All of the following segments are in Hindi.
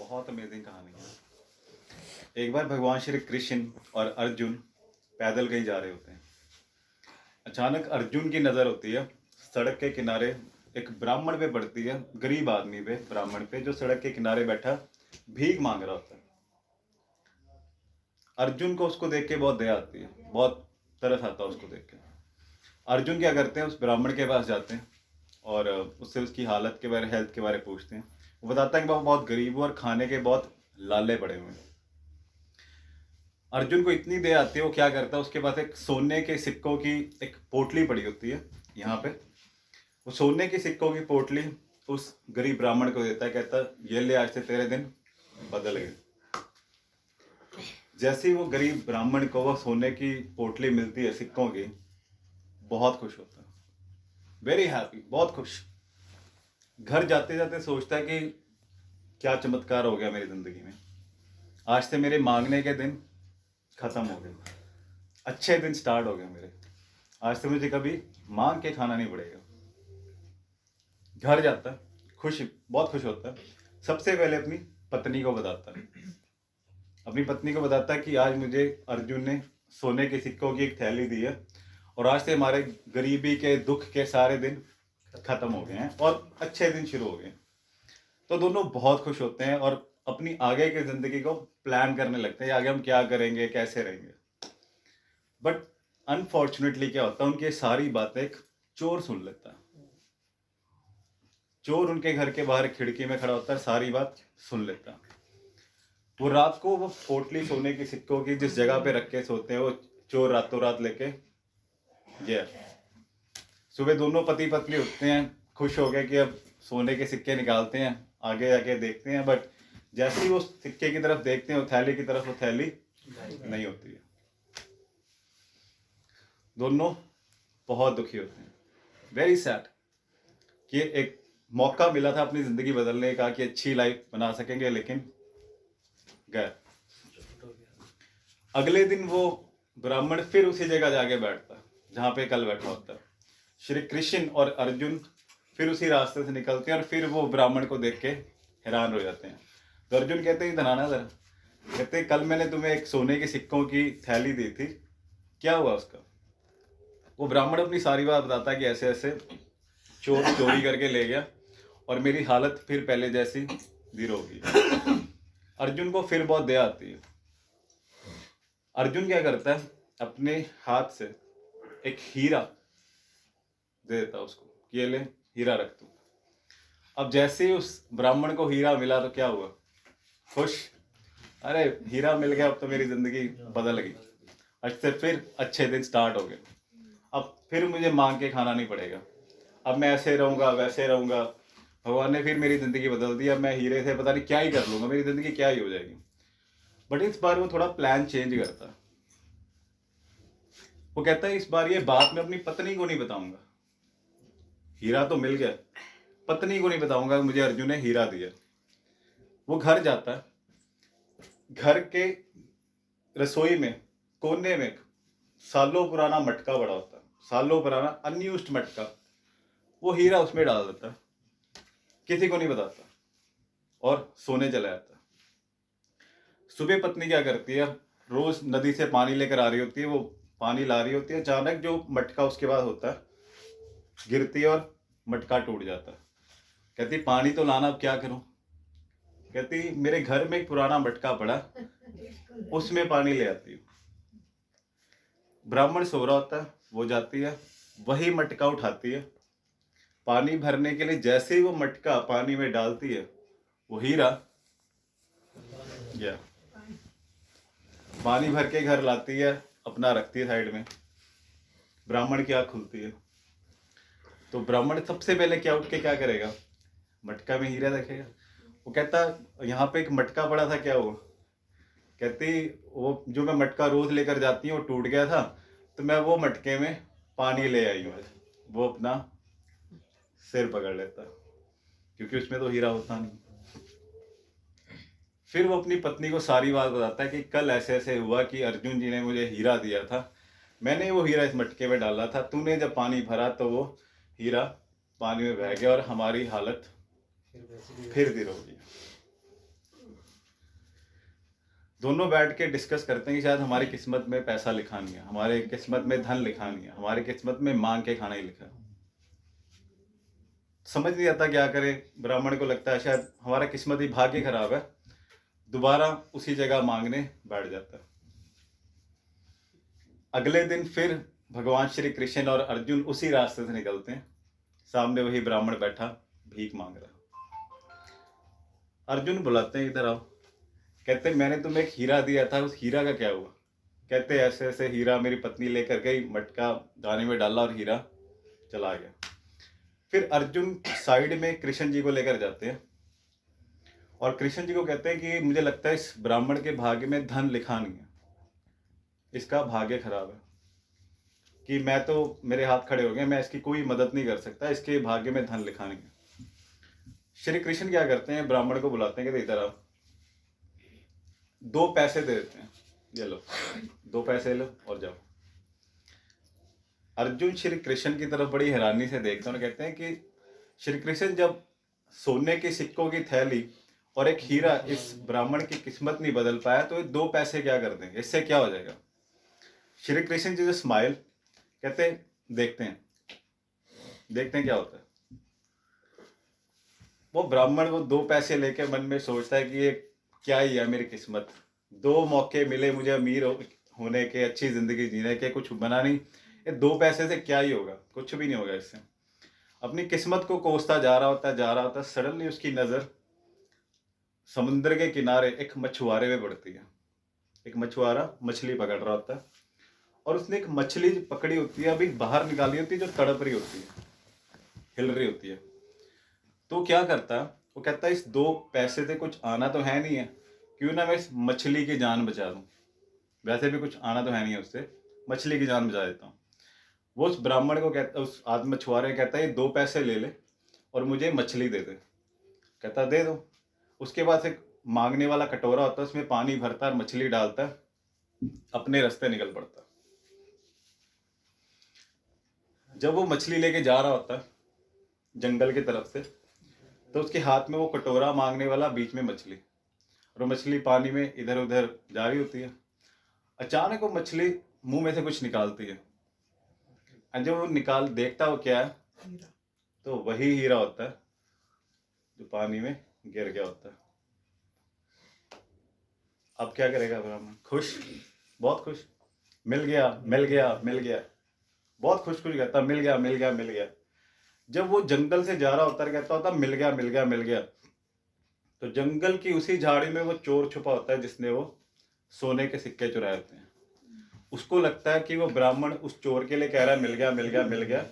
बहुत अमेजिंग कहानी है। एक बार भगवान श्री कृष्ण और अर्जुन पैदल कहीं जा रहे होते हैं। अचानक अर्जुन की नज़र होती है सड़क के किनारे एक ब्राह्मण पे पड़ती है, गरीब आदमी पे, ब्राह्मण पे, जो सड़क के किनारे बैठा भीख मांग रहा होता है। अर्जुन को उसको देख के बहुत दया आती है, बहुत तरस आता है उसको देख के। अर्जुन क्या करते हैं, उस ब्राह्मण के पास जाते हैं और उससे उसकी हालत के बारे, हेल्थ के बारे पूछते हैं। वो बताता है कि वो बहुत गरीब है और खाने के बहुत लाले पड़े हुए हैं। अर्जुन को इतनी दया आती है, वो क्या करता है, उसके पास एक सोने के सिक्कों की एक पोटली पड़ी होती है यहाँ पे। वो सोने की सिक्कों की पोटली उस गरीब ब्राह्मण को देता है, कहता है ये ले, आज से तेरे दिन बदल गए। जैसे ही वो गरीब ब्राह्मण को वो सोने की पोटली मिलती है सिक्कों की, बहुत खुश होता है, वेरी हैप्पी, बहुत खुश। घर जाते जाते सोचता है कि क्या चमत्कार हो गया मेरी जिंदगी में, आज से मेरे मांगने के दिन खत्म हो गए, अच्छे दिन स्टार्ट हो गए मेरे, आज से मुझे कभी मांग के खाना नहीं पड़ेगा। घर जाता है, खुश, बहुत खुश होता है। सबसे पहले अपनी पत्नी को बताता है, अपनी पत्नी को बताता है कि आज मुझे अर्जुन ने सोने के सिक्कों की एक थैली दी है और आज से हमारे गरीबी के, दुख के सारे दिन खत्म हो गए हैं और अच्छे दिन शुरू हो गए हैं। तो दोनों बहुत खुश होते हैं और अपनी आगे की जिंदगी को प्लान करने लगते हैं, आगे हम क्या करेंगे, कैसे रहेंगे। बट अनफॉर्चुनेटली क्या होता है, उनकी सारी बातें एक चोर सुन लेता है। चोर उनके घर के बाहर खिड़की में खड़ा होता है, सारी बात सुन लेता है। वो रात को वो पोटली सोने की सिक्कों की जिस जगह पे रख के सोते हैं, वो चोर रातों रात लेके गया। सुबह दोनों पति पत्नी उठते हैं, खुश हो गए कि अब सोने के सिक्के निकालते हैं, आगे जाके देखते हैं। बट जैसे ही वो सिक्के की तरफ देखते हैं, वो थैली की तरफ, वो थैली नहीं होती है। दोनों बहुत दुखी होते हैं, वेरी सैड, कि एक मौका मिला था अपनी जिंदगी बदलने का कि अच्छी लाइफ बना सकेंगे, लेकिन गए। अगले दिन वो ब्राह्मण फिर उसी जगह जाके बैठता है जहां पे कल बैठा होता है। श्री कृष्ण और अर्जुन फिर उसी रास्ते से निकलते हैं और फिर वो ब्राह्मण को देख के हैरान हो जाते हैं। तो अर्जुन कहते हैं, इधर आना जरा। कहते हैं, कल मैंने तुम्हें एक सोने के सिक्कों की थैली दी थी, क्या हुआ उसका? वो ब्राह्मण अपनी सारी बात बताता है कि ऐसे ऐसे चोर चोरी करके ले गया और मेरी हालत फिर पहले जैसी जीरो हो गई। अर्जुन को फिर बहुत दया आती है। अर्जुन क्या करता है, अपने हाथ से एक हीरा दे देता है उसको कि ये ले, हीरा रख तू। अब जैसे ही उस ब्राह्मण को हीरा मिला तो क्या हुआ, खुश, अरे हीरा मिल गया, अब तो मेरी जिंदगी बदल गई, आज से फिर अच्छे दिन स्टार्ट हो गए, अब फिर मुझे मांग के खाना नहीं पड़ेगा, अब मैं ऐसे रहूंगा, वैसे रहूंगा, भगवान ने फिर मेरी जिंदगी बदल दी, अब मैं हीरे से पता नहीं क्या ही कर लूंगा, मेरी जिंदगी क्या ही हो जाएगी। बट इस बार वो थोड़ा प्लान चेंज करता है। वो कहता है, इस बार ये बात मैं अपनी पत्नी को नहीं बताऊंगा, हीरा तो मिल गया, पत्नी को नहीं बताऊंगा मुझे अर्जुन ने हीरा दिया। वो घर जाता है, घर के रसोई में कोने में सालों पुराना मटका पड़ा होता है, सालों पुराना अनयूज्ड मटका, वो हीरा उसमें डाल देता है, किसी को नहीं बताता और सोने चला जाता है। सुबह पत्नी क्या करती है, रोज नदी से पानी लेकर आ रही होती है, वो पानी ला रही होती है, अचानक जो मटका उसके बाद होता है गिरती है और मटका टूट जाता है। कहती, पानी तो लाना, अब क्या करूं? कहती, मेरे घर में एक पुराना मटका पड़ा, उसमें पानी ले आती हूँ। ब्राह्मण सो रहा होता है, वो जाती है, वही मटका उठाती है, पानी भरने के लिए जैसे ही वो मटका पानी में डालती है, वो हीरा गया। पानी भर के घर लाती है, अपना रखती है साइड में। ब्राह्मण की आँख खुलती है तो ब्राह्मण सबसे पहले क्या उठ के क्या करेगा, मटका में हीरा देखेगा। वो कहता, यहाँ पे एक मटका पड़ा था, क्या हुआ? कहती, वो जो मैं मटका रोज लेकर जाती हूँ वो टूट गया था, तो मैं वो मटके में पानी ले आई हूँ। वो अपना सिर पकड़ लेता क्योंकि उसमें तो हीरा होता नहीं। फिर वो अपनी पत्नी को सारी बात बताता है कि कल ऐसे ऐसे हुआ कि अर्जुन जी ने मुझे हीरा दिया था, मैंने वो हीरा इस मटके में डाला था, तूने जब पानी भरा तो वो हीरा पानी में बह गया और हमारी हालत फिर गिर हो गई। दोनों बैठ के डिस्कस करते हैं कि शायद हमारी किस्मत में पैसा लिखा नहीं है, हमारे किस्मत में धन लिखा नहीं है, हमारी किस्मत में मांग के खाना ही लिखा है। समझ नहीं आता क्या करे। ब्राह्मण को लगता है शायद हमारा किस्मत ही भाग्य खराब है, दोबारा उसी जगह मांगने बैठ जाता है। अगले दिन फिर भगवान श्री कृष्ण और अर्जुन उसी रास्ते से निकलते हैं। सामने वही ब्राह्मण बैठा भीख मांग रहा। अर्जुन बुलाते हैं, इधर आओ। कहते हैं मैंने तुम्हें एक हीरा दिया था, उस हीरा का क्या हुआ? कहते ऐसे ऐसे हीरा मेरी पत्नी लेकर गई, मटका दाने में डाला और हीरा चला गया। फिर अर्जुन साइड में कृष्ण जी को लेकर जाते हैं और कृष्ण जी को कहते हैं कि मुझे लगता है इस ब्राह्मण के भाग्य में धन लिखा नहीं है, इसका भाग्य खराब है, कि मैं तो मेरे हाथ खड़े हो गए, मैं इसकी कोई मदद नहीं कर सकता, इसके भाग्य में धन लिखा नहीं है। श्री कृष्ण क्या करते हैं, ब्राह्मण को बुलाते हैं कि इधर आओ। 2 पैसे दे देते हैं, ये लो 2 पैसे लो और जाओ। अर्जुन श्री कृष्ण की तरफ बड़ी हैरानी से देखते हैं और कहते हैं कि श्री कृष्ण जब सोने के सिक्कों की थैली और एक हीरा इस ब्राह्मण की किस्मत नहीं बदल पाया, तो ये 2 पैसे क्या कर देंगे, इससे क्या हो जाएगा? श्री कृष्ण जी जो स्माइल, कहते हैं देखते हैं क्या होता है। वो ब्राह्मण वो 2 पैसे लेके मन में सोचता है कि ये क्या ही है मेरी किस्मत, 2 मौके मिले मुझे अमीर होने के, अच्छी जिंदगी जीने के, कुछ बना नहीं, ये 2 पैसे से क्या ही होगा, कुछ भी नहीं होगा इससे। अपनी किस्मत को कोसता जा रहा होता। सडनली उसकी नज़र समुद्र के किनारे एक मछुआरे में पड़ती है। एक मछुआरा मछली पकड़ रहा होता है और उसने एक मछली पकड़ी होती है, अभी बाहर निकाली होती है, जो तड़प रही होती है, हिल रही होती है। तो क्या करता है, वो कहता है इस 2 पैसे से कुछ आना तो है नहीं है, क्यों ना मैं इस मछली की जान बचा दूं। वैसे भी कुछ आना तो है नहीं है उससे, मछली की जान बचा देता हूँ। वो उस ब्राह्मण को कहता, उस आदमी मछुआरे कहता है ये 2 पैसे ले ले और मुझे मछली दे दे। कहता दे दो। उसके बाद एक मांगने वाला कटोरा होता है, उसमें पानी भरता है, मछली डालता है, अपने रास्ते निकल पड़ता है। जब वो मछली लेके जा रहा होता है जंगल की तरफ से, तो उसके हाथ में वो कटोरा मांगने वाला, बीच में मछली, और मछली पानी में इधर उधर जा रही होती है। अचानक वो मछली मुंह में से कुछ निकालती है, और जब वो निकाल देखता वो क्या है, तो वही हीरा होता है जो पानी में गिर गया होता है। अब क्या करेगा ब्राह्मण? खुश, बहुत खुश, मिल गया मिल गया मिल गया, बहुत खुश खुश कहता मिल गया मिल गया मिल गया। जब वो जंगल से जा रहा होता है, कहता होता मिल गया मिल गया मिल गया, तो जंगल की उसी झाड़ी में वो चोर छुपा होता है जिसने वो सोने के सिक्के चुराए होते हैं। उसको लगता है कि वो ब्राह्मण उस चोर के लिए कह रहा है मिल गया मिल गया मिल गया,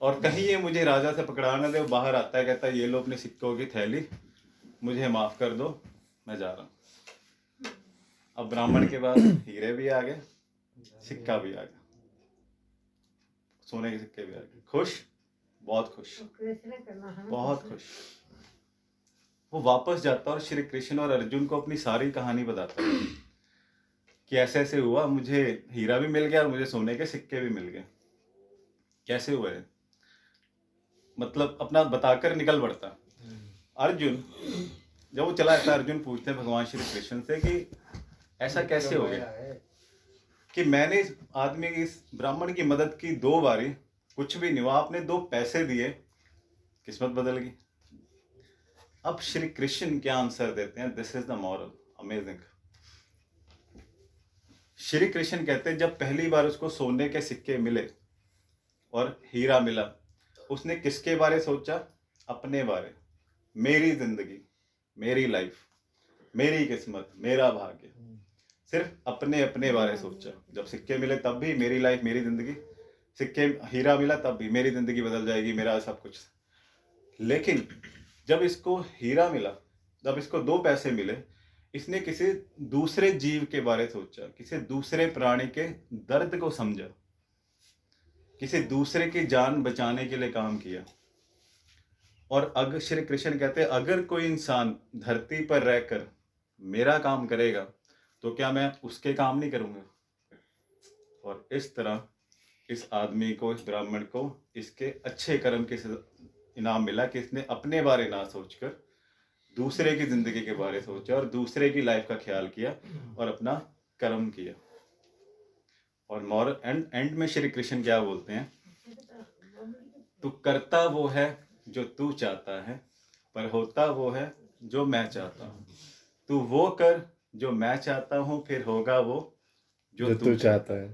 और कहीं ये मुझे राजा से पकड़ाना दे। वो बाहर आता है, कहता है ये लो अपने सिक्कों की थैली, मुझे माफ कर दो, मैं जा रहा हूँ। अब ब्राह्मण के पास हीरे भी आ गए, सिक्का भी आ गया, सोने के सिक्के भी आ गए। खुश, बहुत खुश, बहुत खुश। वो वापस जाता और श्री कृष्ण और अर्जुन को अपनी सारी कहानी बताता है कि ऐसे ऐसे हुआ, मुझे हीरा भी मिल गया और मुझे सोने के सिक्के भी मिल गए। कैसे हुआ है, मतलब अपना बताकर निकल पड़ता। अर्जुन जब वो चला जाता, अर्जुन पूछते हैं भगवान श्री कृष्ण से कि ऐसा कैसे हो गया कि मैंने इस आदमी की, इस ब्राह्मण की मदद की 2 बारी, कुछ भी नहीं हुआ, आपने 2 पैसे दिए, किस्मत बदल गई। अब श्री कृष्ण क्या आंसर देते हैं, this is the moral, amazing. Shri Krishna कहते हैं जब पहली बार उसको सोने के सिक्के मिले और हीरा मिला, उसने किसके बारे सोचा? अपने बारे, मेरी जिंदगी, मेरी लाइफ, मेरी किस्मत, मेरा भाग्य, सिर्फ अपने अपने बारे सोचा। जब सिक्के मिले तब भी मेरी लाइफ, मेरी जिंदगी, सिक्के हीरा मिला तब भी मेरी जिंदगी बदल जाएगी, मेरा सब कुछ। लेकिन जब इसको हीरा मिला, जब इसको 2 पैसे मिले, इसने किसी दूसरे जीव के बारे सोचा, किसी दूसरे प्राणी के दर्द को समझा, किसी दूसरे की जान बचाने के लिए काम किया। और अगर श्री कृष्ण कहते हैं अगर कोई इंसान धरती पर रहकर मेरा काम करेगा तो क्या मैं उसके काम नहीं करूंगा? और इस तरह इस आदमी को, इस ब्राह्मण को, इसके अच्छे कर्म के इनाम मिला कि इसने अपने बारे ना सोचकर दूसरे की जिंदगी के बारे में सोचा और दूसरे की लाइफ का ख्याल किया और अपना कर्म किया। और मॉरल एंड में श्री कृष्ण क्या बोलते हैं, तू करता वो है जो तू चाहता है, पर होता वो है जो मैं चाहता हूँ। तू वो कर जो मैं चाहता हूँ, फिर होगा वो जो तू चाहता है।